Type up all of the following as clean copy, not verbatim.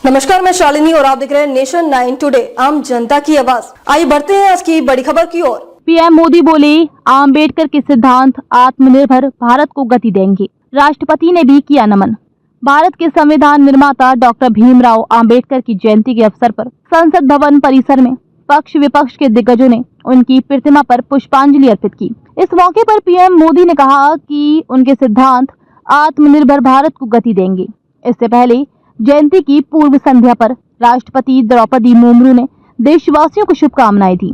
नमस्कार, मैं शालिनी और आप देख रहे हैं नेशन 9 टुडे, आम जनता की आवाज। आइए बढ़ते हैं आज की बड़ी खबर की ओर। पीएम मोदी बोले, आम्बेडकर के सिद्धांत आत्मनिर्भर भारत को गति देंगे। राष्ट्रपति ने भी किया नमन। भारत के संविधान निर्माता डॉक्टर भीमराव आम्बेडकर की जयंती के अवसर पर संसद भवन परिसर में पक्ष विपक्ष के दिग्गजों ने उनकी प्रतिमा पर पुष्पांजलि अर्पित की। इस मौके पर पीएम मोदी ने कहा कि उनके सिद्धांत आत्मनिर्भर भारत को गति देंगे। इससे पहले जयंती की पूर्व संध्या पर राष्ट्रपति द्रौपदी मुर्मू ने देशवासियों को शुभकामनाएं दी।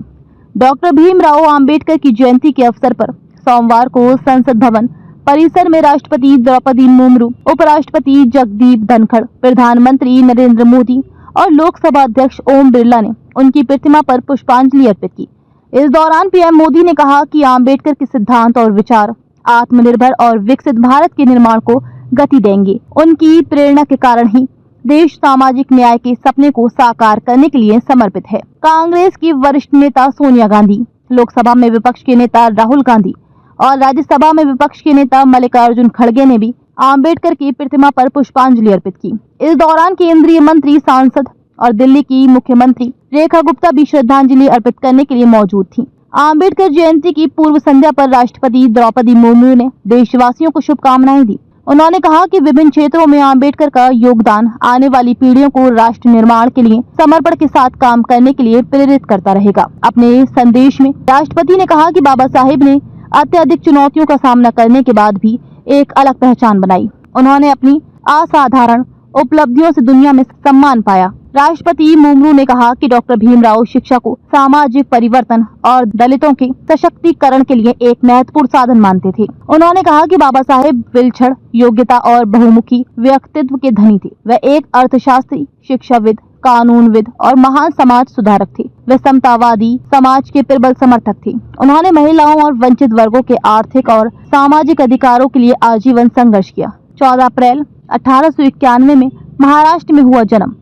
डॉक्टर भीमराव आम्बेडकर की जयंती के अवसर पर सोमवार को संसद भवन परिसर में राष्ट्रपति द्रौपदी मुर्मू, उपराष्ट्रपति जगदीप धनखड़, प्रधानमंत्री नरेंद्र मोदी और लोकसभा अध्यक्ष ओम बिरला ने उनकी प्रतिमा पर पुष्पांजलि अर्पित की। इस दौरान पीएम मोदी ने कहा कि आम्बेडकर के सिद्धांत और विचार आत्मनिर्भर और विकसित भारत के निर्माण को गति देंगे। उनकी प्रेरणा के कारण ही देश सामाजिक न्याय के सपने को साकार करने के लिए समर्पित है। कांग्रेस की वरिष्ठ नेता सोनिया गांधी, लोकसभा में विपक्ष के नेता राहुल गांधी और राज्यसभा में विपक्ष के नेता मल्लिकार्जुन खड़गे ने भी आम्बेडकर की प्रतिमा पर पुष्पांजलि अर्पित की। इस दौरान केंद्रीय मंत्री, सांसद और दिल्ली की मुख्यमंत्री रेखा गुप्ता भी श्रद्धांजलि अर्पित करने के लिए मौजूद थी। आम्बेडकर जयंती की पूर्व संध्या पर राष्ट्रपति द्रौपदी मुर्मू ने देशवासियों को शुभकामनाएं दी। उन्होंने कहा कि विभिन्न क्षेत्रों में आम्बेडकर का योगदान आने वाली पीढ़ियों को राष्ट्र निर्माण के लिए समर्पण के साथ काम करने के लिए प्रेरित करता रहेगा। अपने संदेश में राष्ट्रपति ने कहा कि बाबा साहेब ने अत्यधिक चुनौतियों का सामना करने के बाद भी एक अलग पहचान बनाई। उन्होंने अपनी असाधारण उपलब्धियों से दुनिया में सम्मान पाया। राष्ट्रपति मुर्मू ने कहा कि डॉक्टर भीमराव शिक्षा को सामाजिक परिवर्तन और दलितों के सशक्तिकरण के लिए एक महत्वपूर्ण साधन मानते थे। उन्होंने कहा कि बाबा साहेब विलक्षण योग्यता और बहुमुखी व्यक्तित्व के धनी थे। वह एक अर्थशास्त्री, शिक्षाविद, कानूनविद और महान समाज सुधारक थे। वे समतावादी समाज के प्रबल समर्थक थे। उन्होंने महिलाओं और वंचित वर्गों के आर्थिक और सामाजिक अधिकारों के लिए आजीवन संघर्ष किया। 14 अप्रैल 1891 में महाराष्ट्र में हुआ जन्म।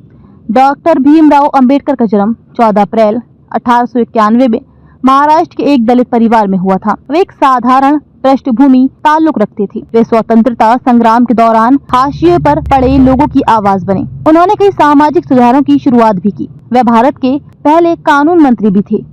डॉक्टर भीमराव अंबेडकर का जन्म 14 अप्रैल 1891 में महाराष्ट्र के एक दलित परिवार में हुआ था। वे एक साधारण पृष्ठभूमि ताल्लुक रखते थे। वे स्वतंत्रता संग्राम के दौरान हाशिए पर पड़े लोगों की आवाज बने। उन्होंने कई सामाजिक सुधारों की शुरुआत भी की। वे भारत के पहले कानून मंत्री भी थे।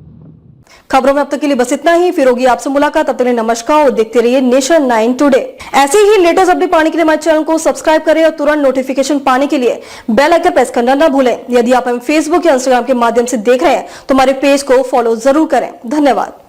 खबरों में अब तक के लिए बस इतना ही। फिर होगी आपसे मुलाकात। तब तक नमस्कार और देखते रहिए नेशन 9 टुडे। ऐसे ही लेटेस्ट अपडेट पाने के लिए हमारे चैनल को सब्सक्राइब करें और तुरंत नोटिफिकेशन पाने के लिए बेल आइकन प्रेस करना न भूलें। यदि आप हमें फेसबुक या इंस्टाग्राम के माध्यम से देख रहे हैं तो हमारे पेज को फॉलो जरूर करें। धन्यवाद।